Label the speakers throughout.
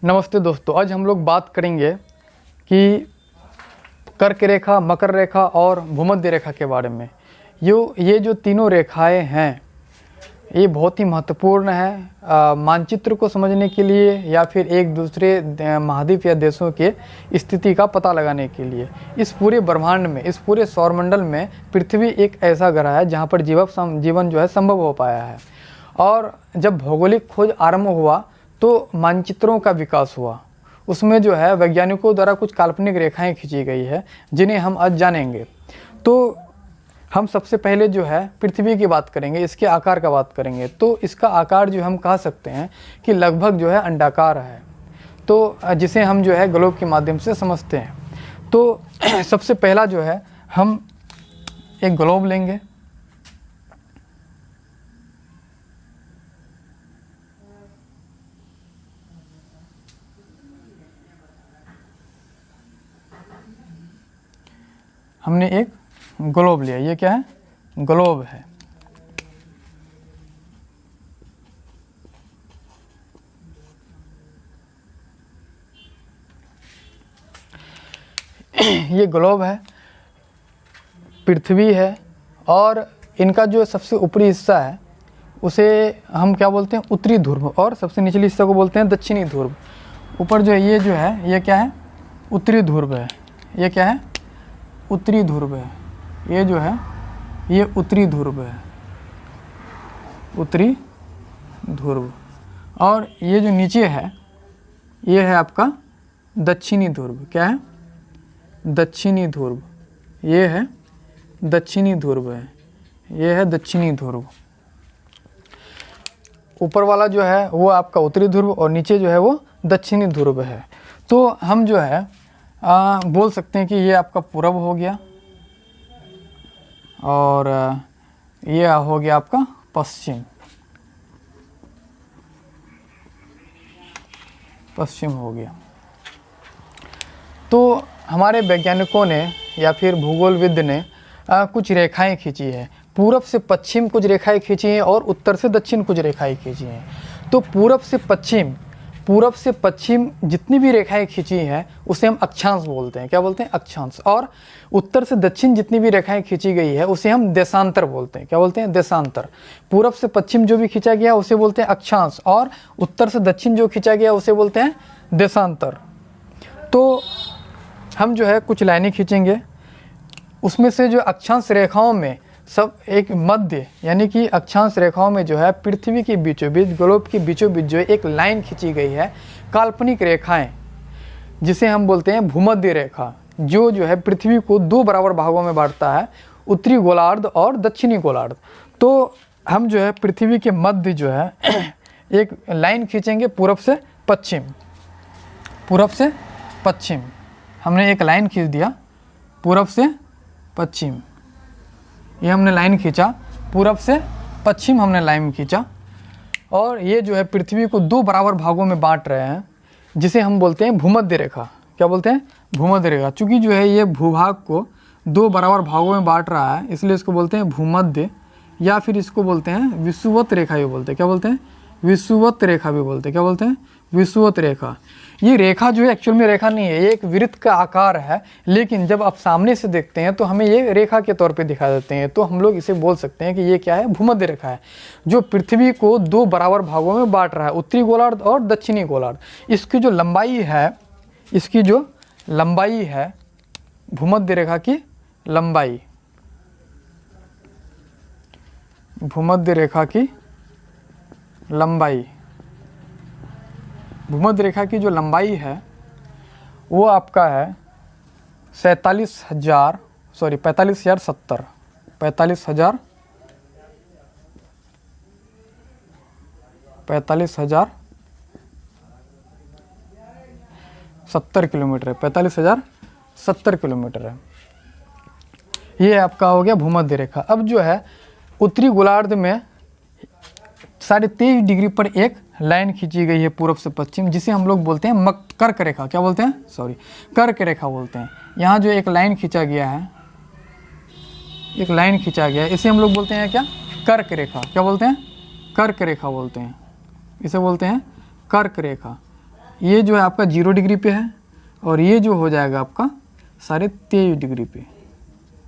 Speaker 1: नमस्ते दोस्तों, आज हम लोग बात करेंगे कि कर्क रेखा, मकर रेखा और भूमध्य रेखा के बारे में। ये जो तीनों रेखाएं हैं ये बहुत ही महत्वपूर्ण है मानचित्र को समझने के लिए या फिर एक दूसरे महाद्वीप या देशों के स्थिति का पता लगाने के लिए। इस पूरे ब्रह्मांड में, इस पूरे सौरमंडल में पृथ्वी एक ऐसा ग्रह है जहाँ पर जीवन जो है संभव हो पाया है। और जब भौगोलिक खोज आरंभ हुआ तो मानचित्रों का विकास हुआ। उसमें जो है वैज्ञानिकों द्वारा कुछ काल्पनिक रेखाएं खींची गई है जिन्हें हम आज जानेंगे। तो हम सबसे पहले जो है पृथ्वी की बात करेंगे, इसके आकार का बात करेंगे। तो इसका आकार जो हम कह सकते हैं कि लगभग जो है अंडाकार है, तो जिसे हम जो है ग्लोब के माध्यम से समझते हैं। तो सबसे पहला जो है हम एक ग्लोब लेंगे। हमने एक ग्लोब लिया, ये क्या है? ग्लोब है। ये ग्लोब है, पृथ्वी है, और इनका जो सबसे ऊपरी हिस्सा है उसे हम क्या बोलते हैं? उत्तरी ध्रुव, और सबसे निचले हिस्से को बोलते हैं दक्षिणी ध्रुव। ऊपर जो है ये क्या है? उत्तरी ध्रुव है। ये क्या है? उत्तरी ध्रुव है। ये जो है ये उत्तरी ध्रुव है, उत्तरी ध्रुव। और ये जो नीचे है ये है आपका दक्षिणी ध्रुव। क्या है? दक्षिणी ध्रुव। ये है दक्षिणी ध्रुव है, ये है दक्षिणी ध्रुव। ऊपर वाला जो है वो आपका उत्तरी ध्रुव और नीचे जो है वो दक्षिणी ध्रुव है। तो हम जो है बोल सकते हैं कि ये आपका पूरब हो गया और ये हो गया आपका पश्चिम हो गया। तो हमारे वैज्ञानिकों ने या फिर भूगोलविद ने कुछ रेखाएं खींची है। पूरब से पश्चिम कुछ रेखाएं खींची हैं और उत्तर से दक्षिण कुछ रेखाएं खींची हैं। तो पूरब से पश्चिम जितनी भी रेखाएं खींची हैं उसे हम अक्षांश बोलते हैं। क्या बोलते हैं? अक्षांश। और उत्तर से दक्षिण जितनी भी रेखाएं खींची गई है उसे हम देशांतर बोलते हैं। क्या बोलते हैं? देशांतर। पूरब से पश्चिम जो भी खींचा गया उसे बोलते हैं अक्षांश, और उत्तर से दक्षिण जो खींचा गया उसे बोलते हैं देशांतर। तो हम जो है कुछ लाइनें खींचेंगे, उसमें से जो अक्षांश रेखाओं में सब एक मध्य, यानी कि अक्षांश रेखाओं में जो है पृथ्वी के बीचों बीच, ग्लोब के बीचों बीच जो है एक लाइन खींची गई है, काल्पनिक रेखाएं, जिसे हम बोलते हैं भूमध्य रेखा, जो है पृथ्वी को दो बराबर भागों में बांटता है, उत्तरी गोलार्ध और दक्षिणी गोलार्ध। तो हम जो है पृथ्वी के मध्य जो है एक लाइन खींचेंगे पूरब से पश्चिम। पूरब से पश्चिम हमने एक लाइन खींच दिया, पूरब से पश्चिम। ये हमने लाइन खींचा, पूरब से पश्चिम हमने लाइन खींचा, और ये जो है पृथ्वी को दो बराबर भागों में बांट रहे हैं, जिसे हम बोलते हैं भूमध्य रेखा। क्या बोलते हैं? भूमध्य रेखा। चूँकि जो है ये भूभाग को दो बराबर भागों में बांट रहा है, इसलिए इसको बोलते हैं भूमध्य, या फिर इसको बोलते हैं विषुवत रेखा भी बोलते हैं। क्या बोलते हैं? विषुवत रेखा भी बोलते हैं। क्या बोलते हैं? विषुवत रेखा। ये रेखा जो है एक्चुअल में रेखा नहीं है, ये एक वृत्त का आकार है, लेकिन जब आप सामने से देखते हैं तो हमें ये रेखा के तौर पे दिखा देते हैं। तो हम लोग इसे बोल सकते हैं कि ये क्या है? भूमध्य रेखा है, जो पृथ्वी को दो बराबर भागों में बांट रहा है, उत्तरी गोलार्ध और दक्षिणी गोलार्ध। इसकी जो लंबाई है, भूमध्य रेखा की लंबाई, भूमध्य रेखा की लंबाई, भूमध्य रेखा की जो लंबाई है वो आपका है 45,070 किलोमीटर है। 45,070 किलोमीटर है। ये आपका हो गया भूमध्य रेखा। अब जो है उत्तरी गोलार्ध में 23.5 डिग्री पर एक लाइन खींची गई है पूरब से पश्चिम, जिसे हम लोग बोलते हैं कर्क रेखा। क्या बोलते हैं? कर्क रेखा बोलते हैं। यहाँ जो एक लाइन खींचा गया है, एक लाइन खींचा गया है, इसे हम लोग बोलते हैं क्या? कर्क रेखा। क्या बोलते हैं? कर्क रेखा बोलते हैं, इसे बोलते हैं कर्क रेखा। ये जो है आपका 0 डिग्री पे है और ये जो हो जाएगा आपका 23.5 डिग्री पे,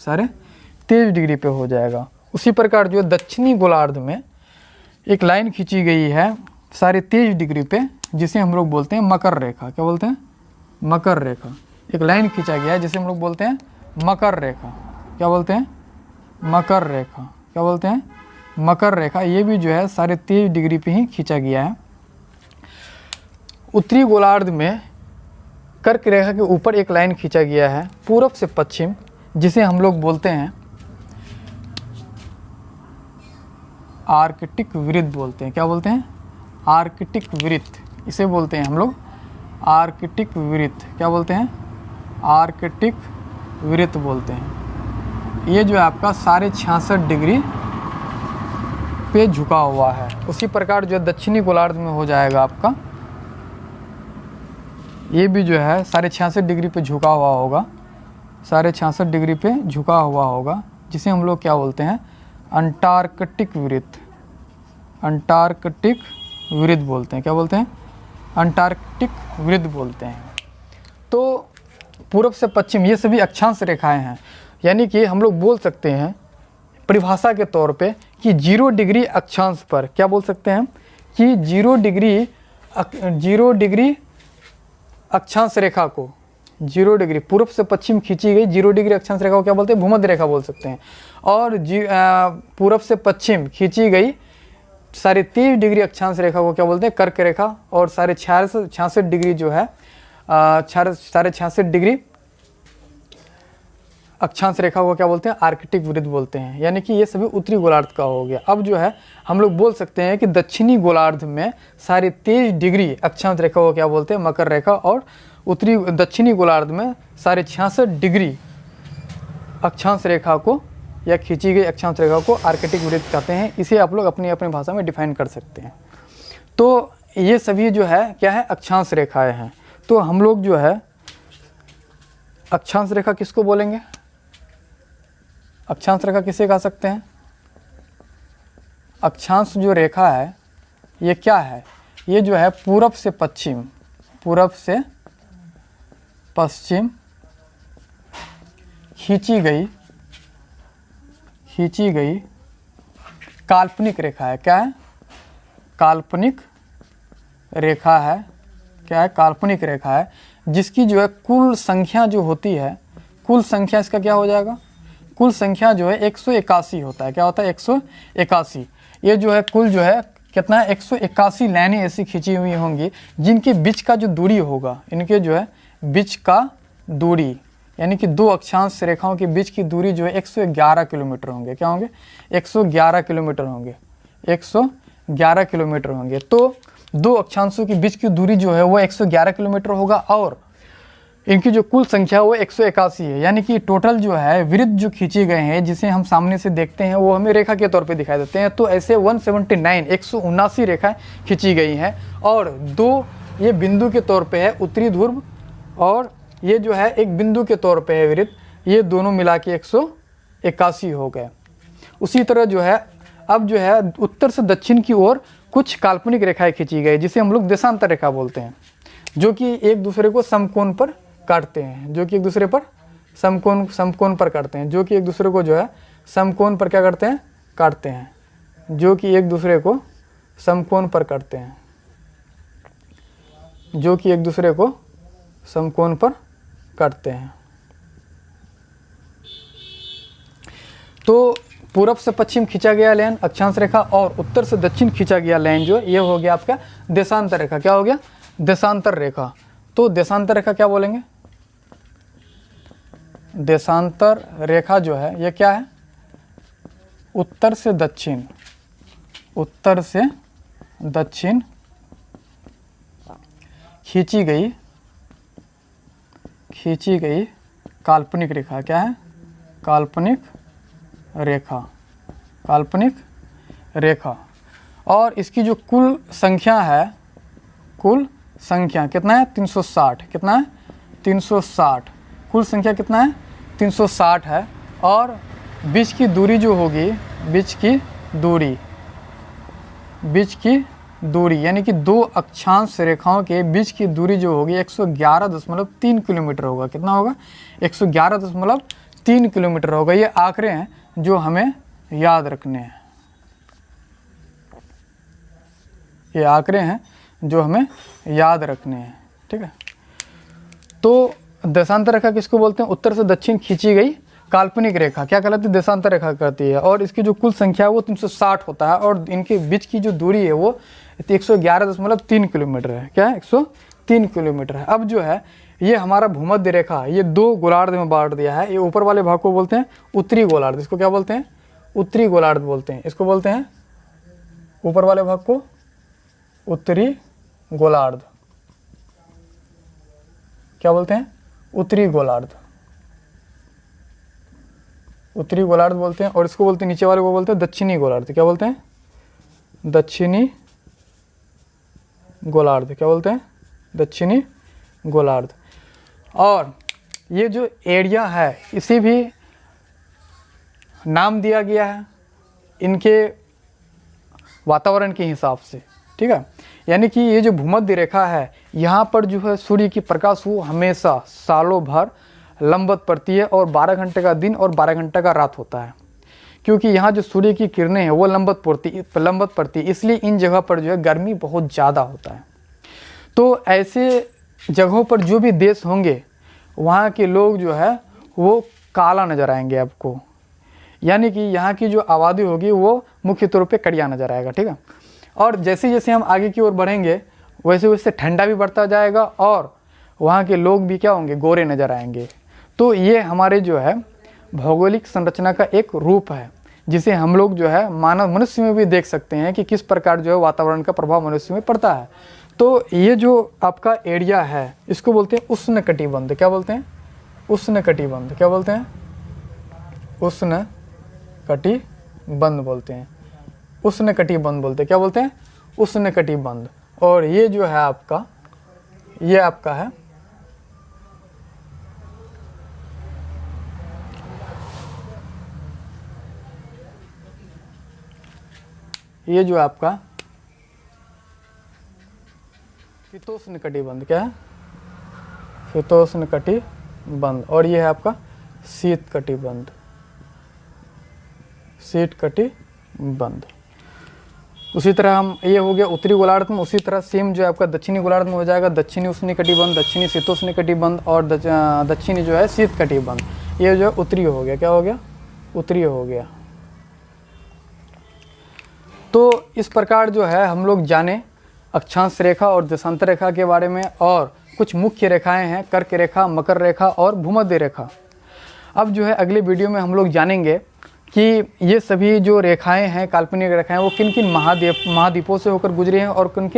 Speaker 1: 23.5 डिग्री पे हो जाएगा। उसी प्रकार जो है दक्षिणी गोलार्ध में एक लाइन खींची गई है 23.5 डिग्री पे, जिसे हम लोग बोलते हैं मकर रेखा। क्या बोलते हैं? मकर रेखा। एक लाइन खींचा गया है जिसे हम लोग बोलते हैं मकर रेखा। क्या बोलते हैं? मकर रेखा। क्या बोलते हैं? मकर रेखा। ये भी जो है 23.5 डिग्री पे ही खींचा गया है। उत्तरी गोलार्ध में कर्क रेखा के ऊपर एक लाइन खींचा गया है पूरब से पश्चिम, जिसे हम लोग बोलते हैं आर्कटिक वृत्त बोलते हैं। क्या बोलते हैं? आर्कटिक वृत्त। इसे बोलते हैं हम लोग आर्कटिक वृत्त। क्या बोलते हैं? आर्कटिक वृत्त बोलते हैं। ये जो है आपका 66.5 डिग्री पे झुका हुआ है। उसी प्रकार जो है दक्षिणी गोलार्ध में हो जाएगा आपका, ये भी जो है 66.5 डिग्री पे झुका हुआ होगा, 66.5 डिग्री पे झुका हुआ होगा, जिसे हम लोग क्या बोलते हैं? अंटार्कटिक वृत्त। अंटार्कटिक वृत्त बोलते हैं। क्या बोलते हैं? अंटार्कटिक वृत्त बोलते हैं। तो पूरब से पश्चिम ये सभी अक्षांश रेखाएं हैं, यानी कि हम लोग बोल सकते हैं परिभाषा के तौर पे कि 0 डिग्री अक्षांश पर क्या बोल सकते हैं कि 0 डिग्री अक्षांश रेखा को, 0 डिग्री पूर्व से पश्चिम खींची गई 0 डिग्री अक्षांश रेखा को क्या बोलते हैं? भूमध्य रेखा बोल सकते हैं। और पूर्व से पश्चिम खींची गई 23.5 डिग्री अक्षांश रेखा को क्या बोलते हैं? कर्क रेखा। और 66.5 डिग्री जो है 66.5 डिग्री अक्षांश रेखा को क्या बोलते हैं? आर्कटिक वृत्त बोलते हैं। यानी कि ये सभी उत्तरी गोलार्ध का हो गया। अब जो है हम लोग बोल सकते हैं कि दक्षिणी गोलार्ध में 23.5 डिग्री अक्षांश रेखा को क्या बोलते हैं? मकर रेखा। और दक्षिणी गोलार्ध में 66.5 डिग्री अक्षांश रेखा को या खींची गई अक्षांश रेखा को आर्कटिक वृत्त कहते हैं। इसे आप लोग अपनी अपनी भाषा में डिफाइन कर सकते हैं। तो ये सभी जो है क्या है? अक्षांश रेखाएं हैं। तो हम लोग जो है अक्षांश रेखा किसको बोलेंगे? अक्षांश रेखा किसे कह सकते हैं? अक्षांश जो रेखा है ये क्या है? ये जो है पूरब से पश्चिम, पूरब से पश्चिम खींची गई काल्पनिक रेखा है। क्या है? काल्पनिक रेखा है। क्या है? काल्पनिक रेखा है, जिसकी जो है कुल संख्या जो होती है, कुल संख्या इसका क्या हो जाएगा? कुल संख्या जो है 181 होता है। क्या होता है? 181। ये जो है कुल जो है कितना है? 181 लाइनें ऐसी खींची हुई होंगी जिनके बीच का जो दूरी होगा, इनके जो है बीच का दूरी, यानी कि दो अक्षांश रेखाओं के बीच की दूरी जो है 111 किलोमीटर होंगे। क्या होंगे? 111 किलोमीटर होंगे। 111 किलोमीटर होंगे। तो दो अक्षांशों के बीच की दूरी जो है वो 111 किलोमीटर होगा और इनकी जो कुल संख्या वो 181 है। यानी कि टोटल जो है वृत्त जो खींचे गए हैं, जिसे हम सामने से देखते हैं, वो हमें रेखा के तौर पे दिखाई देते हैं। तो ऐसे 179 रेखाएं खींची गई हैं और दो ये बिंदु के तौर पे है उत्तरी ध्रुव, और ये जो है एक बिंदु के तौर पे है वृत्त। ये दोनों मिला के 181 हो गए। उसी तरह जो है अब जो है उत्तर से दक्षिण की ओर कुछ काल्पनिक रेखाएं खींची गई, जिसे हम लोग देशांतर रेखा बोलते हैं, जो कि एक दूसरे को समकोण पर काटते हैं, जो कि एक दूसरे पर समकोण पर काटते हैं, जो कि एक दूसरे को जो है समकोण पर क्या करते हैं? काटते हैं, जो कि एक दूसरे को समकोण पर काटते हैं, जो कि एक दूसरे को समकोण पर काटते हैं। तो पूरब से पश्चिम खींचा गया लाइन अक्षांश रेखा और उत्तर से दक्षिण खींचा गया लाइन जो ये हो गया आपका देशांतर रेखा। क्या हो गया? देशांतर रेखा। तो देशांतर रेखा क्या बोलेंगे? देशांतर रेखा जो है ये क्या है? उत्तर से दक्षिण, उत्तर से दक्षिण खींची गई काल्पनिक रेखा। क्या है? काल्पनिक रेखा, काल्पनिक रेखा। और इसकी जो कुल संख्या है, कुल संख्या कितना है? 360। कितना है? 360। कुल संख्या कितना है? 360 है। और बीच की दूरी जो होगी, बीच की दूरी, यानी कि दो अक्षांश रेखाओं के बीच की दूरी जो होगी 111.3 किलोमीटर होगा। कितना होगा? 111.3 किलोमीटर होगा। ये आंकड़े हैं जो हमें याद रखने हैं। ये आंकड़े हैं जो हमें याद रखने हैं। ठीक है, तो देशांतर रेखा किसको बोलते हैं? उत्तर से दक्षिण खींची गई काल्पनिक रेखा क्या कहलाती है? देशांतर रेखा कहती है। और इसकी जो कुल संख्या है वो 360 होता है, और इनके बीच की जो दूरी है वो 111.3 किलोमीटर है। क्या है? 103 किलोमीटर है। अब जो है ये हमारा भूमध्य रेखा, ये दो गोलार्ध में बांट दिया है। ये ऊपर वाले भाग को बोलते हैं उत्तरी गोलार्ध। इसको क्या बोलते हैं? उत्तरी गोलार्ध बोलते हैं। इसको बोलते हैं, ऊपर वाले भाग को उत्तरी गोलार्ध। क्या बोलते हैं? उत्तरी गोलार्ध। उत्तरी गोलार्ध बोलते हैं। और इसको बोलते हैं, नीचे वाले को बोलते हैं दक्षिणी गोलार्ध। क्या बोलते हैं? दक्षिणी गोलार्ध। क्या बोलते हैं? दक्षिणी गोलार्ध। और ये जो एरिया है इसी भी नाम दिया गया है इनके वातावरण के हिसाब से। ठीक है, यानी कि ये जो भूमध्य रेखा है यहाँ पर जो है सूर्य की प्रकाश वो हमेशा सालों भर लंबवत पड़ती है, और 12 घंटे का दिन और 12 घंटे का रात होता है। क्योंकि यहाँ जो सूर्य की किरणें हैं वो लंबवत पड़ती, इसलिए इन जगह पर जो है गर्मी बहुत ज़्यादा होता है। तो ऐसे जगहों पर जो भी देश होंगे वहाँ के लोग जो है वो काला नज़र आएंगे आपको, यानी कि यहाँ की जो आबादी होगी वो मुख्य तौर पे कड़िया नज़र आएगा। ठीक है, और जैसे जैसे हम आगे की ओर बढ़ेंगे वैसे वैसे ठंडा भी बढ़ता जाएगा, और वहाँ के लोग भी क्या होंगे? गोरे नज़र आएंगे। तो ये हमारे जो है भौगोलिक संरचना का एक रूप है, जिसे हम लोग जो है मनुष्य में भी देख सकते हैं कि किस प्रकार जो है वातावरण का प्रभाव मनुष्य में पड़ता है। तो ये जो आपका एरिया है इसको बोलते हैं उष्णकटिबंध। क्या बोलते हैं? उष्णकटिबंध। क्या बोलते हैं? उष्णकटिबंध बोलते हैं। उष्णकटिबंध बोलते हैं। क्या बोलते हैं? उष्णकटिबंध। और ये जो है आपका, ये आपका है ये जो आपका शीतोष्ण कटिबंध। क्या है? शीतोष्ण कटिबंध। और ये है आपका शीत कटिबंध। शीत कटिबंध। उसी तरह हम, ये हो गया उत्तरी गोलार्ध में। उसी तरह सेम जो है आपका दक्षिणी गोलार्ध में हो जाएगा दक्षिणी उष्ण कटिबंध, दक्षिणी शीतोष्ण कटिबंध, और दक्षिणी जो है शीत कटिबंध। ये जो है उत्तरी हो गया। क्या हो गया? उत्तरी हो गया। तो इस प्रकार जो है हम लोग जाने अक्षांश रेखा और देशांतर रेखा के बारे में, और कुछ मुख्य रेखाएं हैं कर्क रेखा, मकर रेखा और भूमध्य रेखा। अब जो है अगले वीडियो में हम लोग जानेंगे कि ये सभी जो रेखाएं हैं, काल्पनिक रेखाएं, वो किन किन महाद्वीपों से होकर गुजरे हैं, और किन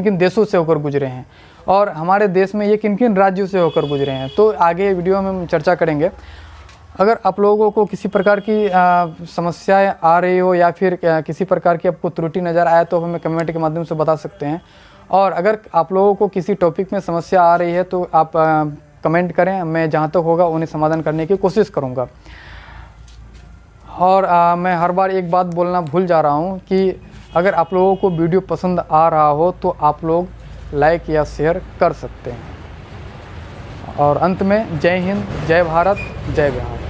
Speaker 1: किन देशों से होकर गुजरे हैं, और हमारे देश में ये किन किन राज्यों से होकर गुजरे हैं। तो आगे वीडियो में हम चर्चा करेंगे। अगर आप लोगों को किसी प्रकार की समस्याएं आ रही हो, या फिर किसी प्रकार की आपको त्रुटि नज़र आए, तो हमें कमेंट के माध्यम से बता सकते हैं। और अगर आप लोगों को किसी टॉपिक में समस्या आ रही है तो आप कमेंट करें, मैं जहाँ तक होगा उन्हें समाधान करने की कोशिश करूँगा। और मैं हर बार एक बात बोलना भूल जा रहा हूँ कि अगर आप लोगों को वीडियो पसंद आ रहा हो तो आप लोग लाइक या शेयर कर सकते हैं। और अंत में जय हिंद, जय भारत, जय बिहार।